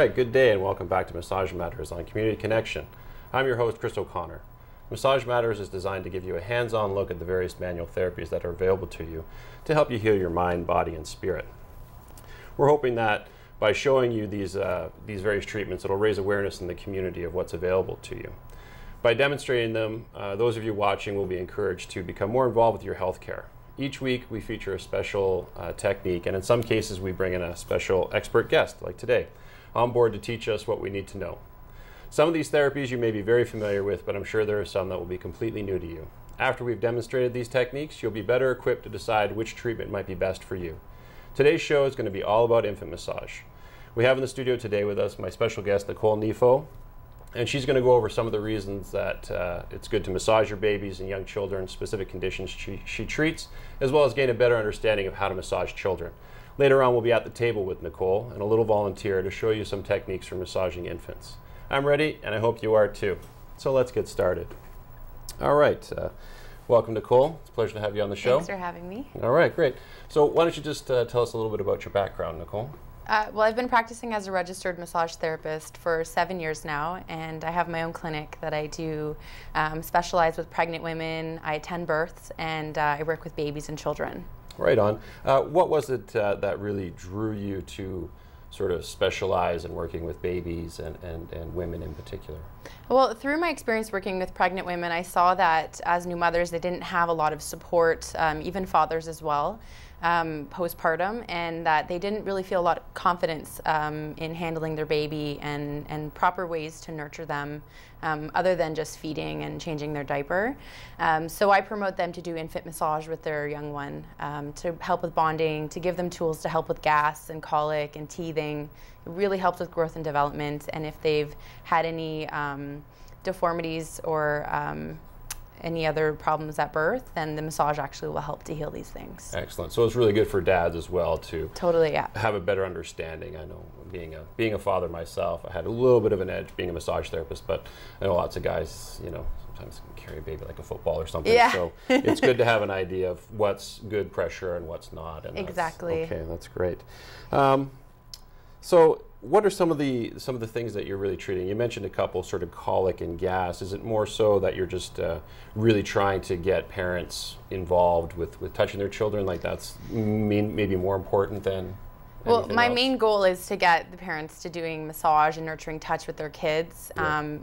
right, good day and welcome back to Massage Matters on Community Connection. I'm your host, Chris O'Connor. Massage Matters is designed to give you a hands-on look at the various manual therapies that are available to you to help you heal your mind, body, and spirit. We're hoping that by showing you these various treatments, it'll raise awareness in the community of what's available to you. By demonstrating them, those of you watching will be encouraged to become more involved with your health care. Each week we feature a special technique, and in some cases we bring in a special expert guest, like today, on board to teach us what we need to know. Some of these therapies you may be very familiar with, but I'm sure there are some that will be completely new to you. After we've demonstrated these techniques, you'll be better equipped to decide which treatment might be best for you. Today's show is going to be all about infant massage. We have in the studio today with us my special guest, Nicole Nifo, and she's going to go over some of the reasons that it's good to massage your babies and young children, specific conditions she treats, as well as gain a better understanding of how to massage children. Later on, we'll be at the table with Nicole and a little volunteer to show you some techniques for massaging infants. I'm ready, and I hope you are too. So let's get started. All right. Welcome, Nicole. It's a pleasure to have you on the show. Thanks for having me. All right, great. So why don't you just tell us a little bit about your background, Nicole? Well, I've been practicing as a registered massage therapist for 7 years now, and I have my own clinic that I do specialize with pregnant women. I attend births, and I work with babies and children. Right on. What was it that really drew you to sort of specialize in working with babies and women in particular? Well, through my experience working with pregnant women, I saw that as new mothers, they didn't have a lot of support, even fathers as well, postpartum, and that they didn't really feel a lot of confidence in handling their baby and proper ways to nurture them other than just feeding and changing their diaper. So I promote them to do infant massage with their young one to help with bonding, to give them tools to help with gas and colic and teething. It really helps with growth and development, and if they've had any deformities or any other problems at birth, then the massage actually will help to heal these things. Excellent. So it's really good for dads as well to totally, yeah, have a better understanding. I know being a father myself, I had a little bit of an edge being a massage therapist, but I know lots of guys, you know, sometimes can carry a baby like a football or something. Yeah. So it's good to have an idea of what's good pressure and what's not. And exactly. Okay, that's great. So what are some of the things that you're really treating? You mentioned a couple, sort of colic and gas. Is it more so that you're just really trying to get parents involved with touching their children? Like that's maybe more important than well, my else? Main goal is to get the parents to doing massage and nurturing touch with their kids,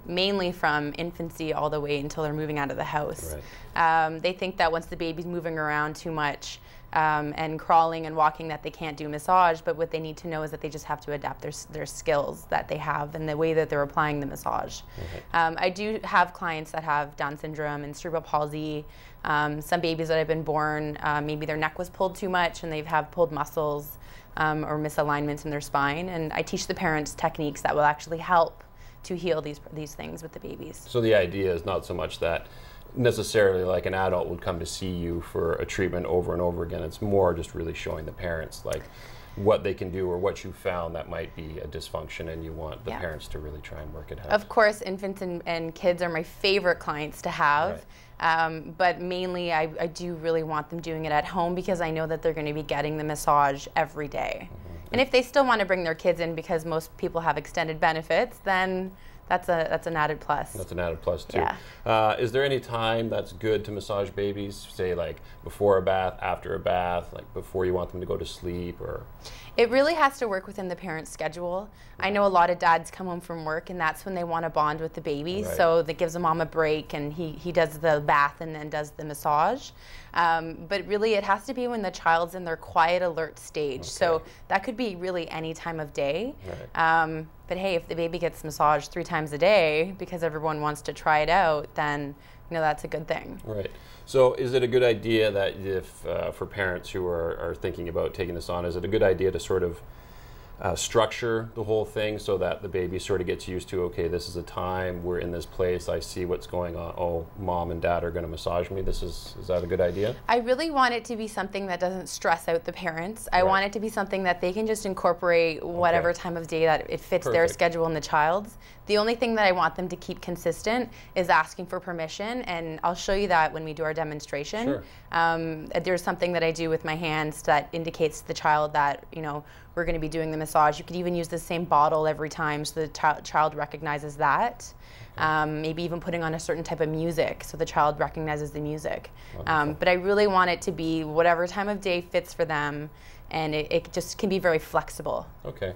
mainly from infancy all the way until they're moving out of the house. Right. They think that once the baby's moving around too much, and crawling and walking that they can't do massage, but what they need to know is that they just have to adapt their skills that they have and the way that they're applying the massage. Okay. I do have clients that have Down syndrome and cerebral palsy, some babies that have been born, maybe their neck was pulled too much and they've pulled muscles or misalignments in their spine, and I teach the parents techniques that will actually help to heal these things with the babies. So the idea is not so much that necessarily like an adult would come to see you for a treatment over and over again. It's more just really showing the parents like what they can do or what you found that might be a dysfunction, and you want the parents to really try and work it out. Of course, infants and kids are my favorite clients to have. Right. But mainly I do really want them doing it at home because I know that they're going to be getting the massage every day. Mm-hmm. And if they still want to bring their kids in because most people have extended benefits, then that's an added plus. That's an added plus too. Yeah. Is there any time that's good to massage babies? Say like before a bath, after a bath, like before you want them to go to sleep, or? It really has to work within the parent's schedule. I know a lot of dads come home from work and that's when they want to bond with the baby. Right. So that gives the mom a break and he does the bath and then does the massage. But really it has to be when the child's in their quiet, alert stage. Okay. So that could be really any time of day. Right. But hey, if the baby gets massaged 3 times a day because everyone wants to try it out, then you know that's a good thing. Right. So is it a good idea that if, for parents who are thinking about taking this on, is it a good idea to sort of structure the whole thing so that the baby sort of gets used to, okay, this is a time, we're in this place, I see what's going on, oh, mom and dad are going to massage me, is that a good idea? I really want it to be something that doesn't stress out the parents. I want it to be something that they can just incorporate whatever time of day that it fits their schedule and the child's. The only thing that I want them to keep consistent is asking for permission, and I'll show you that when we do our demonstration. Sure. There's something that I do with my hands that indicates to the child that, you know, we're going to be doing the massage. You could even use the same bottle every time so the child recognizes that. Maybe even putting on a certain type of music so the child recognizes the music. But I really want it to be whatever time of day fits for them, and it just can be very flexible. Okay.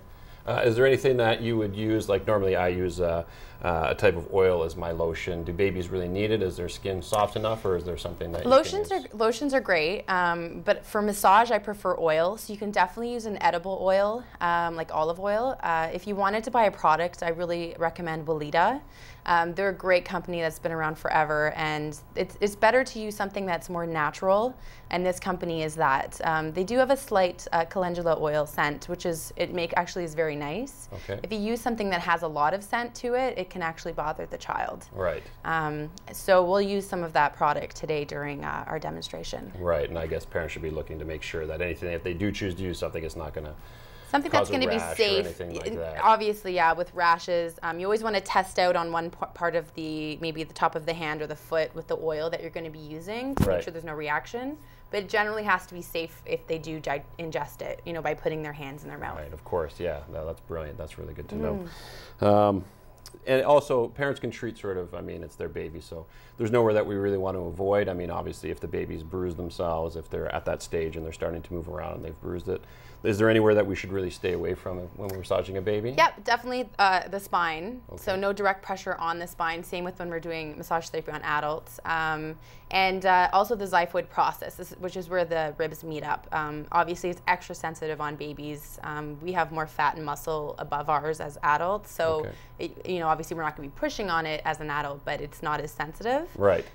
Is there anything that you would use, like normally I use a type of oil as my lotion. Do babies really need it? Is their skin soft enough, or is there something that Lotions are great, but for massage I prefer oil. So you can definitely use an edible oil, like olive oil. If you wanted to buy a product, I really recommend Weleda. They're a great company that's been around forever, and it's better to use something that's more natural, and this company is that. They do have a slight calendula oil scent, which actually is very nice. Okay. If you use something that has a lot of scent to it, it can actually bother the child. Right. So we'll use some of that product today during our demonstration. Right, and I guess parents should be looking to make sure that anything, if they do choose to use something, it's not going to something that's going to be safe. Like Obviously, yeah, with rashes, you always want to test out on one part of maybe the top of the hand or the foot with the oil that you're going to be using to make sure there's no reaction. But it generally has to be safe if they do ingest it, you know, by putting their hands in their mouth. Right, of course, yeah. No, that's brilliant. That's really good to know. And also, parents can treat it's their baby, so there's nowhere that we really want to avoid. I mean, obviously, if the baby's bruised themselves, if they're at that stage and they're starting to move around and they've bruised it, is there anywhere that we should really stay away from when we're massaging a baby? Yep, definitely the spine. Okay. So no direct pressure on the spine. Same with when we're doing massage therapy on adults. And also the xiphoid process, which is where the ribs meet up. Obviously, it's extra sensitive on babies. We have more fat and muscle above ours as adults, so obviously we're not going to be pushing on it as an adult, but it's not as sensitive. Right.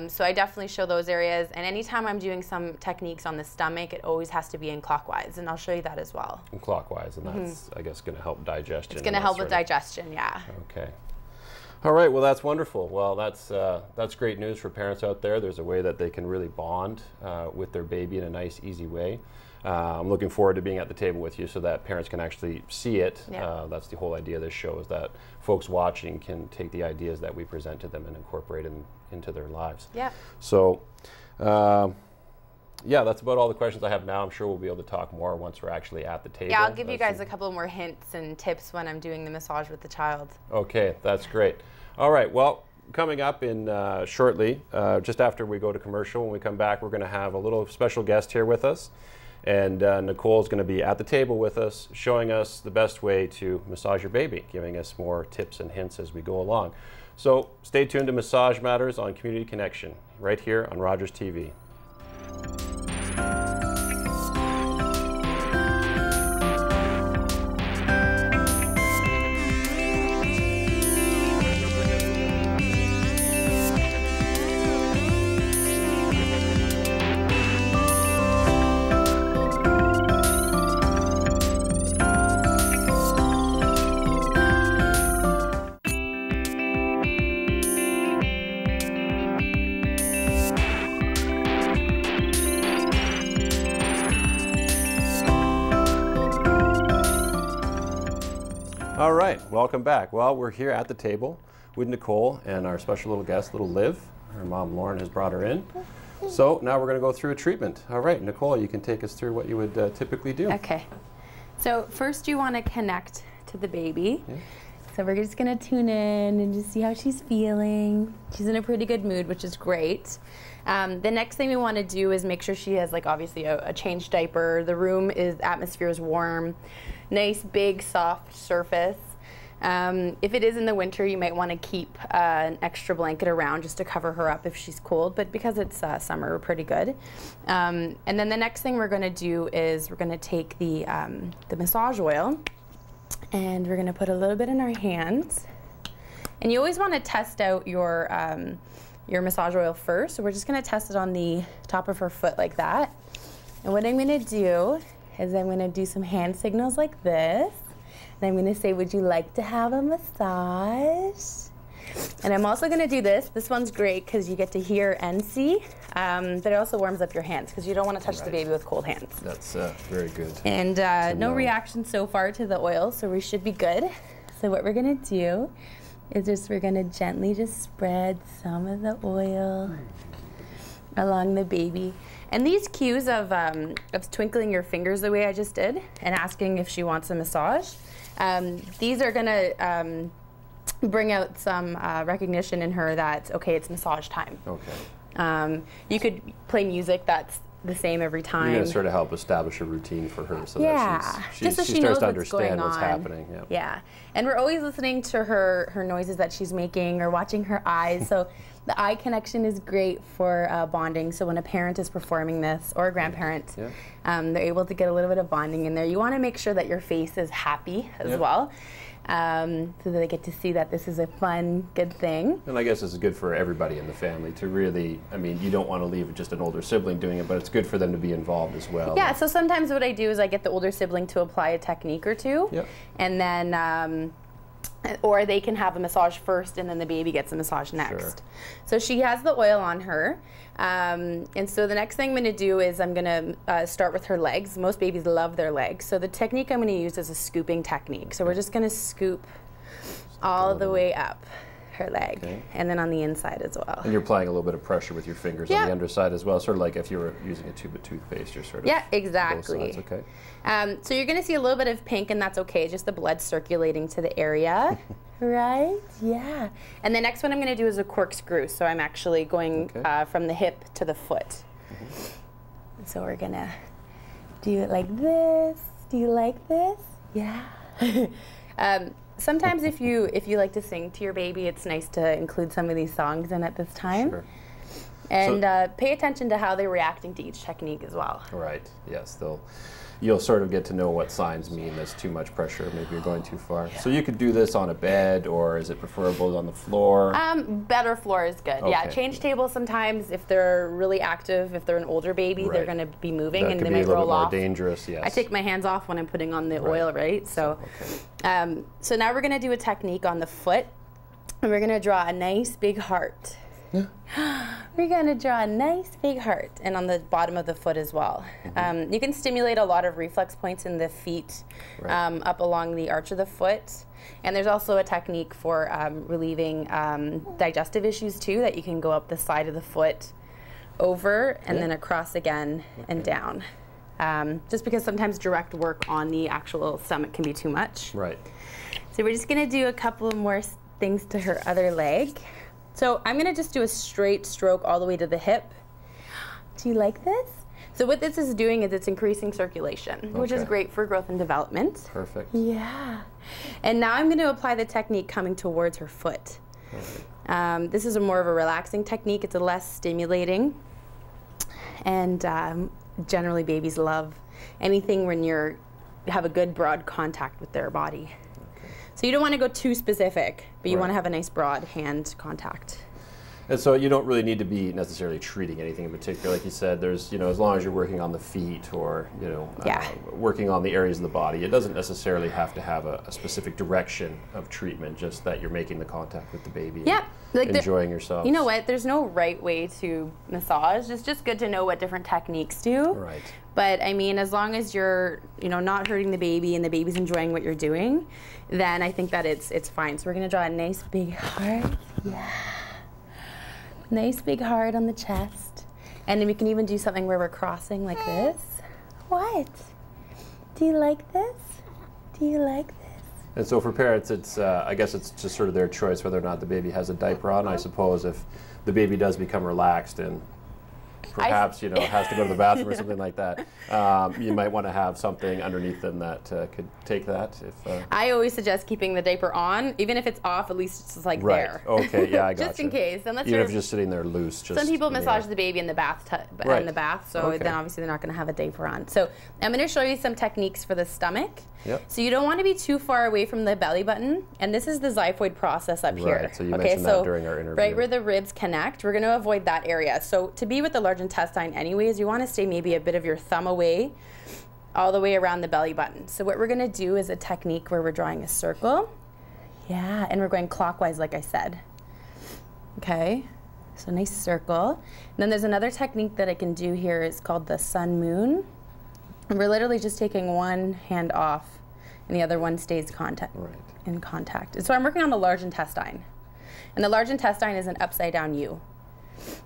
So I definitely show those areas, and anytime I'm doing some techniques on the stomach, it always has to be in clockwise, and I'll show you that as well. In clockwise, and that's I guess going to help digestion. It's going to help with digestion, yeah. Okay. All right, well, that's wonderful. Well, that's great news for parents out there. There's a way that they can really bond with their baby in a nice, easy way. I'm looking forward to being at the table with you so that parents can actually see it. Yeah. That's the whole idea of this show, is that folks watching can take the ideas that we present to them and incorporate them into their lives. Yeah. So, yeah, that's about all the questions I have now. I'm sure we'll be able to talk more once we're actually at the table. Yeah, I'll give you guys a couple more hints and tips when I'm doing the massage with the child. Okay, that's great. All right, well, coming up in shortly, just after we go to commercial, when we come back, we're going to have a little special guest here with us. And Nicole's going to be at the table with us, showing us the best way to massage your baby, giving us more tips and hints as we go along. So stay tuned to Massage Matters on Community Connection, right here on Rogers TV. All right, welcome back. Well, we're here at the table with Nicole and our special little guest, little Liv. Her mom, Lauren, has brought her in. So now we're going to go through a treatment. All right, Nicole, you can take us through what you would typically do. Okay. So first you want to connect to the baby. Yeah. So we're just going to tune in and just see how she's feeling. She's in a pretty good mood, which is great. The next thing we want to do is make sure she has, like, obviously a changed diaper. The atmosphere is warm. Nice, big, soft surface. If it is in the winter, you might want to keep an extra blanket around just to cover her up if she's cold, but because it's summer, we're pretty good. And then the next thing we're going to do is we're going to take the massage oil, and we're going to put a little bit in our hands. And you always want to test out your massage oil first, so we're just going to test it on the top of her foot like that. And what I'm going to do is I'm going to do some hand signals like this. And I'm going to say, would you like to have a massage? And I'm also going to do this. This one's great because you get to hear and see, but it also warms up your hands because you don't want to touch the baby with cold hands. That's very good. And no reaction so far to the oil, so we should be good. So what we're going to do is just we're going to gently just spread some of the oil along the baby. And these cues of twinkling your fingers the way I just did and asking if she wants a massage, these are going to bring out some recognition in her that, okay, it's massage time. Okay. You could play music that's the same every time. You're going to sort of help establish a routine for her so yeah. that just so she she starts knows to what's going understand what's on. happening. Yep. Yeah. And we're always listening to her noises that she's making or watching her eyes. So the eye connection is great for bonding. So when a parent is performing this or a grandparent, they're able to get a little bit of bonding in there. You want to make sure that your face is happy as well. So that they get to see that this is a fun, good thing. And I guess this is good for everybody in the family to really, I mean, you don't want to leave just an older sibling doing it, but it's good for them to be involved as well. Yeah, so sometimes what I do is I get the older sibling to apply a technique or two, and then, or they can have a massage first and then the baby gets a massage next. Sure. So she has the oil on her. And so the next thing I'm going to do is I'm going to start with her legs. Most babies love their legs. So the technique I'm going to use is a scooping technique. So we're just going to scoop all the way up her leg and then on the inside as well. And you're applying a little bit of pressure with your fingers on the underside as well, sort of like if you were using a tube of toothpaste, you're sort of exactly. both sides. Okay. So you're going to see a little bit of pink, and that's okay, just the blood circulating to the area. Right? Yeah. And the next one I'm going to do is a corkscrew. So I'm actually going from the hip to the foot. So we're going to do it like this. Do you like this? Yeah. Sometimes if you like to sing to your baby, it's nice to include some of these songs in at this time. Sure. And pay attention to how they're reacting to each technique as well. Right. Yes. You'll sort of get to know what signs mean there's too much pressure, maybe you're going too far. So you could do this on a bed, or is it preferable on the floor? Better floor is good. Yeah, change tables sometimes if they're really active, if they're an older baby, they're going to be moving and they might roll off. That could be a little bit more dangerous, yes. I take my hands off when I'm putting on the oil, right? So, so now we're going to do a technique on the foot, and we're going to draw a nice big heart. We're going to draw a nice big heart, and on the bottom of the foot as well. You can stimulate a lot of reflex points in the feet up along the arch of the foot. And there's also a technique for relieving digestive issues too, that you can go up the side of the foot over and then across again and down. Just because sometimes direct work on the actual stomach can be too much. Right. So we're just going to do a couple of more things to her other leg. So I'm going to just do a straight stroke all the way to the hip. Do you like this? So what this is doing is it's increasing circulation, which is great for growth and development. Perfect. Yeah. And now I'm going to apply the technique coming towards her foot. This is more of a relaxing technique. It's a less stimulating. And generally babies love anything when you have a good broad contact with their body. So you don't want to go too specific, but you want to have a nice broad hand contact. And so you don't really need to be necessarily treating anything in particular. Like you said, there's, as long as you're working on the feet or, working on the areas of the body, it doesn't necessarily have to have a specific direction of treatment, just that you're making the contact with the baby and enjoying yourself. You know what? There's no right way to massage. It's just good to know what different techniques do. Right. But I mean, as long as you're, not hurting the baby and the baby's enjoying what you're doing, then I think that it's fine. So we're going to draw a nice big heart. Yeah. Nice big heart on the chest. And then we can even do something where we're crossing like this. What? Do you like this? Do you like this? And so for parents, it's I guess it's just sort of their choice whether or not the baby has a diaper on. I suppose if the baby does become relaxed and perhaps has to go to the bathroom or something like that, you might want to have something underneath them that could take that. I always suggest keeping the diaper on, even if it's off. At least it's like there. Okay, yeah, I got just in case. Unless even if it's just sitting there loose. Some people massage the baby in the bathtub, in the bath, so then obviously they're not going to have a diaper on. So I'm going to show you some techniques for the stomach. Yep. So you don't want to be too far away from the belly button, and this is the xiphoid process up here. So you mentioned that during our interview. Right where the ribs connect, we're going to avoid that area. So to be with the large intestine anyways, you want to stay maybe a bit of your thumb away, all the way around the belly button. So what we're going to do is a technique where we're drawing a circle. Yeah, and we're going clockwise like I said. Okay, so nice circle. And then there's another technique that I can do here. It's called the sun moon. And we're literally just taking one hand off and the other one stays in contact. And so I'm working on the large intestine. And the large intestine is an upside down U.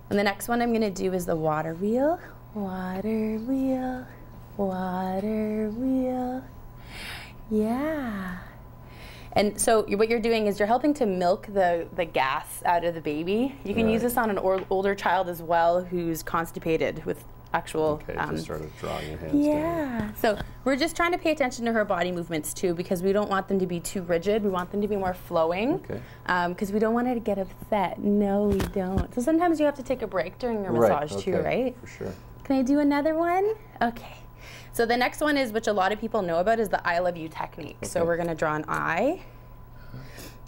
And the next one I'm going to do is the water wheel. Water wheel, water wheel. Yeah. And so what you're doing is you're helping to milk the gas out of the baby. You can use this on an older child as well who's constipated with actual... Okay, just sort of drawing your hands down. So we're just trying to pay attention to her body movements too, because we don't want them to be too rigid. We want them to be more flowing. Okay. Because we don't want her to get upset. No, we don't. So sometimes you have to take a break during your massage too, right? For sure. Can I do another one? Okay. So the next one is, which a lot of people know about, is the I love you technique. Okay. So we're going to draw an I,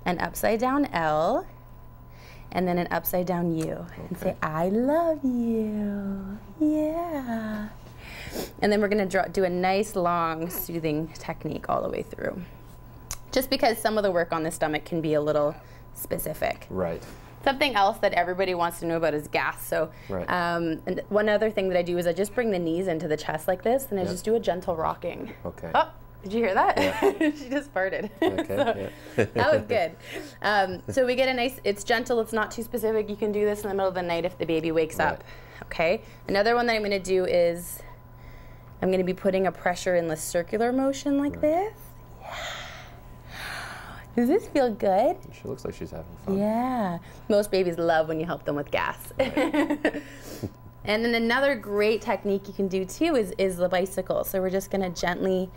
an upside down L, and then an upside down U. And say, I love you. Yeah. And then we're going to do a nice, long, soothing technique all the way through. Just because some of the work on the stomach can be a little specific. Right. Something else that everybody wants to know about is gas. So and one other thing that I do is I just bring the knees into the chest like this, and I just do a gentle rocking. Okay. Oh, did you hear that? Yeah. She just farted. Okay. So, that was good. So we get a nice, it's gentle, it's not too specific. You can do this in the middle of the night if the baby wakes up. Okay. Another one that I'm going to do is I'm going to be putting a pressure in the circular motion like this. Yeah. Does this feel good? She looks like she's having fun. Yeah. Most babies love when you help them with gas. Right. And then another great technique you can do too is the bicycle. So we're just going to gently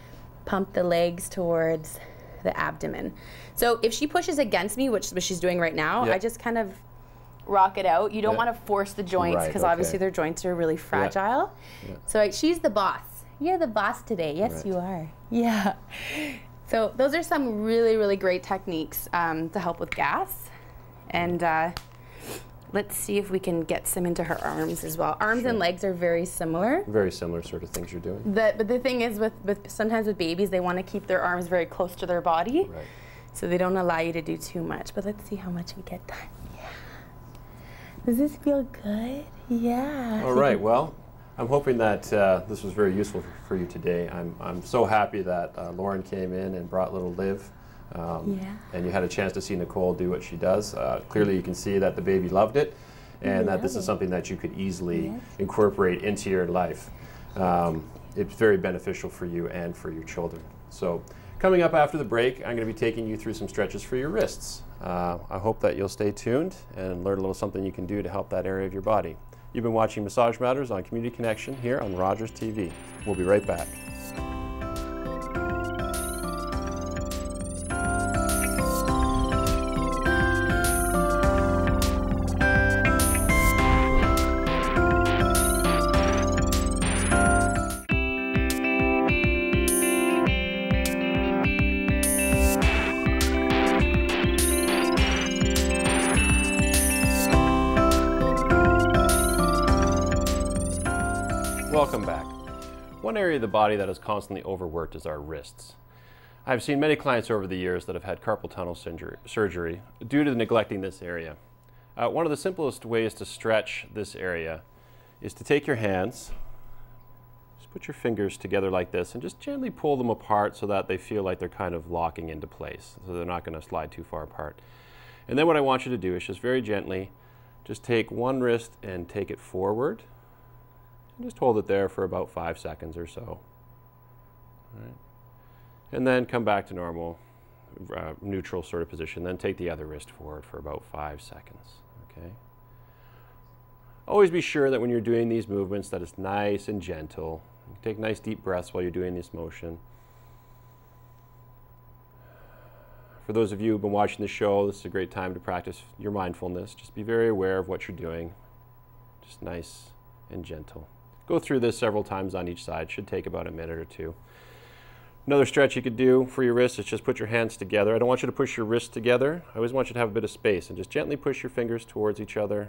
pump the legs towards the abdomen. So if she pushes against me, which she's doing right now, I just kind of rock it out. You don't want to force the joints because obviously their joints are really fragile. So she's the boss. You're the boss today. Yes, you are. Yeah. So those are some really, really great techniques to help with gas. And let's see if we can get some into her arms as well. Arms and legs are very similar. Very similar sort of things you're doing. But the thing is, with sometimes with babies, they want to keep their arms very close to their body. Right. So they don't allow you to do too much. But let's see how much we get done. Yeah. Does this feel good? Yeah. All right. Well, I'm hoping that this was very useful for you today. I'm so happy that Lauren came in and brought little Liv, and you had a chance to see Nicole do what she does. Clearly you can see that the baby loved it, and that this is something that you could easily incorporate into your life. It's very beneficial for you and for your children. So coming up after the break, I'm going to be taking you through some stretches for your wrists. I hope that you'll stay tuned and learn a little something you can do to help that area of your body. You've been watching Massage Matters on Community Connection here on Rogers TV. We'll be right back. Welcome back. One area of the body that is constantly overworked is our wrists. I've seen many clients over the years that have had carpal tunnel surgery due to neglecting this area. One of the simplest ways to stretch this area is to take your hands, just put your fingers together like this, and just gently pull them apart so that they feel like they're kind of locking into place, so they're not going to slide too far apart. And then what I want you to do is just very gently, just take one wrist and take it forward. And just hold it there for about 5 seconds or so. All right. And then come back to normal, neutral sort of position. Then take the other wrist forward for about 5 seconds. Okay. Always be sure that when you're doing these movements that it's nice and gentle. Take nice deep breaths while you're doing this motion. For those of you who've been watching the show, this is a great time to practice your mindfulness. Just be very aware of what you're doing. Just nice and gentle. Go through this several times on each side. Should take about a minute or two. Another stretch you could do for your wrists is just put your hands together. I don't want you to push your wrists together. I always want you to have a bit of space and just gently push your fingers towards each other.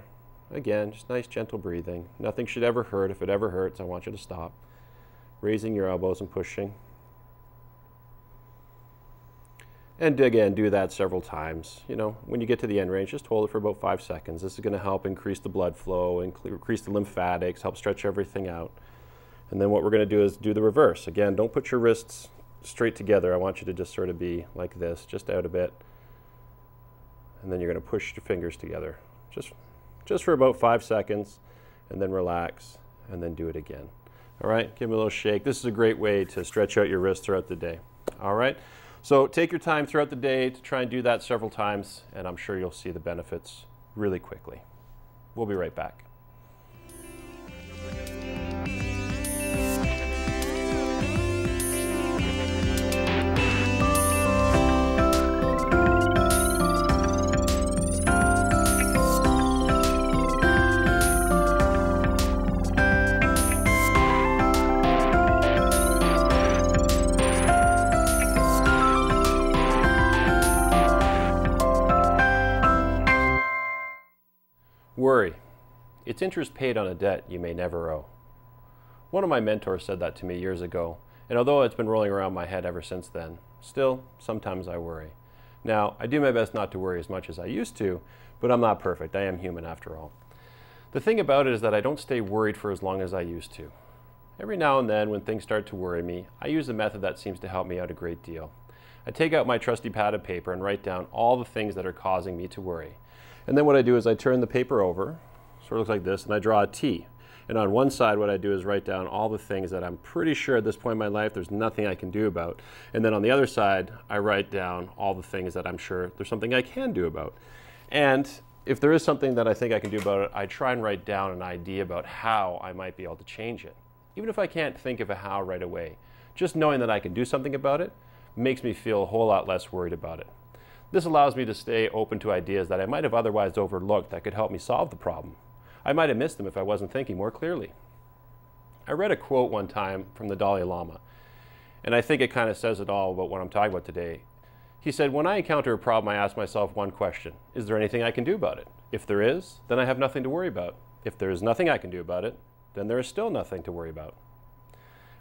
Again, just nice gentle breathing. Nothing should ever hurt. If it ever hurts, I want you to stop. Raising your elbows and pushing. And again, do that several times. You know, when you get to the end range, just hold it for about 5 seconds. This is going to help increase the blood flow, increase the lymphatics, help stretch everything out. And then what we're going to do is do the reverse. Again, don't put your wrists straight together, I want you to just sort of be like this, just out a bit. And then you're going to push your fingers together. Just for about 5 seconds, and then relax, and then do it again. All right, give them a little shake. This is a great way to stretch out your wrist throughout the day. All right, so take your time throughout the day to try and do that several times, and I'm sure you'll see the benefits really quickly. We'll be right back. Worry. It's interest paid on a debt you may never owe. One of my mentors said that to me years ago, and although it's been rolling around my head ever since then, still, sometimes I worry. Now, I do my best not to worry as much as I used to, but I'm not perfect. I am human after all. The thing about it is that I don't stay worried for as long as I used to. Every now and then, when things start to worry me, I use a method that seems to help me out a great deal. I take out my trusty pad of paper and write down all the things that are causing me to worry. And then what I do is I turn the paper over, sort of looks like this, and I draw a T. And on one side, what I do is write down all the things that I'm pretty sure at this point in my life there's nothing I can do about. And then on the other side, I write down all the things that I'm sure there's something I can do about. And if there is something that I think I can do about it, I try and write down an idea about how I might be able to change it. Even if I can't think of a how right away, just knowing that I can do something about it makes me feel a whole lot less worried about it. This allows me to stay open to ideas that I might have otherwise overlooked that could help me solve the problem. I might have missed them if I wasn't thinking more clearly. I read a quote one time from the Dalai Lama, and I think it kind of says it all about what I'm talking about today. He said, "When I encounter a problem, I ask myself one question: is there anything I can do about it? If there is, then I have nothing to worry about. If there is nothing I can do about it, then there is still nothing to worry about."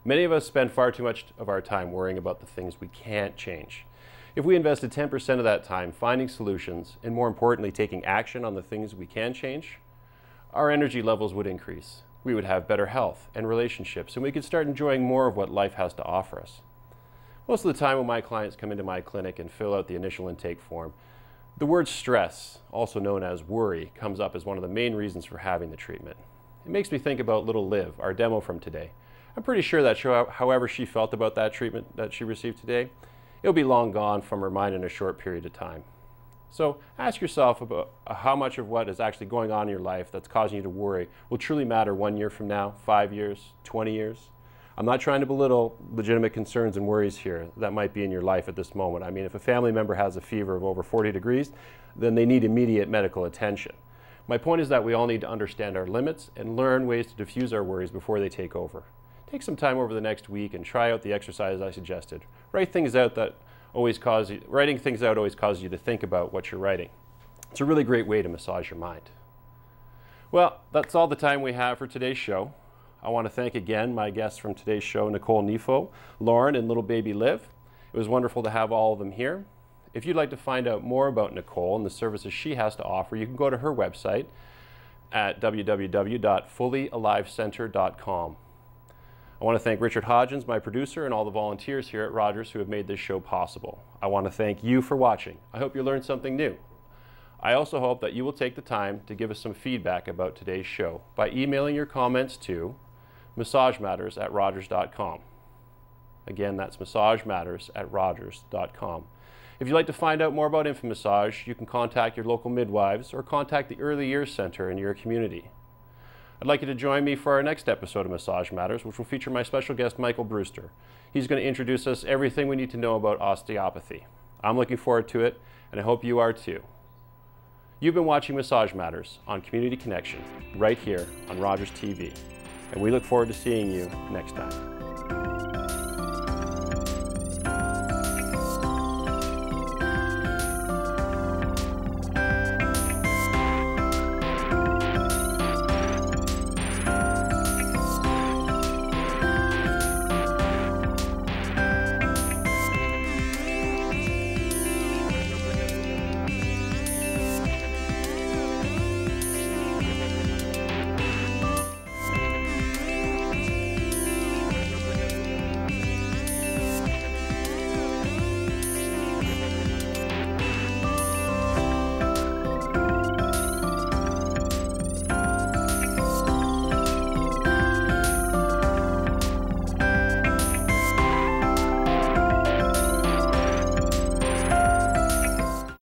Many of us spend far too much of our time worrying about the things we can't change. If we invested 10% of that time finding solutions, and more importantly, taking action on the things we can change, our energy levels would increase. We would have better health and relationships, and we could start enjoying more of what life has to offer us. Most of the time when my clients come into my clinic and fill out the initial intake form, the word stress, also known as worry, comes up as one of the main reasons for having the treatment. It makes me think about little Liv, our demo from today. I'm pretty sure that however she felt about that treatment that she received today, it'll be long gone from her mind in a short period of time. So ask yourself about how much of what is actually going on in your life that's causing you to worry will truly matter 1 year from now, 5 years, 20 years. I'm not trying to belittle legitimate concerns and worries here that might be in your life at this moment. I mean, if a family member has a fever of over 40 degrees, then they need immediate medical attention. My point is that we all need to understand our limits and learn ways to diffuse our worries before they take over. Take some time over the next week and try out the exercises I suggested. Writing things out always causes you to think about what you're writing. It's a really great way to massage your mind. Well, that's all the time we have for today's show. I want to thank again my guests from today's show, Nicole Nifo, Lauren, and little baby Liv. It was wonderful to have all of them here. If you'd like to find out more about Nicole and the services she has to offer, you can go to her website at www.fullyalivecentre.com. I want to thank Richard Hodgins, my producer, and all the volunteers here at Rogers who have made this show possible. I want to thank you for watching. I hope you learned something new. I also hope that you will take the time to give us some feedback about today's show by emailing your comments to massagematters@rogers.com. Again, that's massagematters@rogers.com. If you'd like to find out more about infant massage, you can contact your local midwives or contact the Early Years Center in your community. I'd like you to join me for our next episode of Massage Matters, which will feature my special guest, Michael Brewster. He's going to introduce us everything we need to know about osteopathy. I'm looking forward to it, and I hope you are too. You've been watching Massage Matters on Community Connection, right here on Rogers TV, and we look forward to seeing you next time.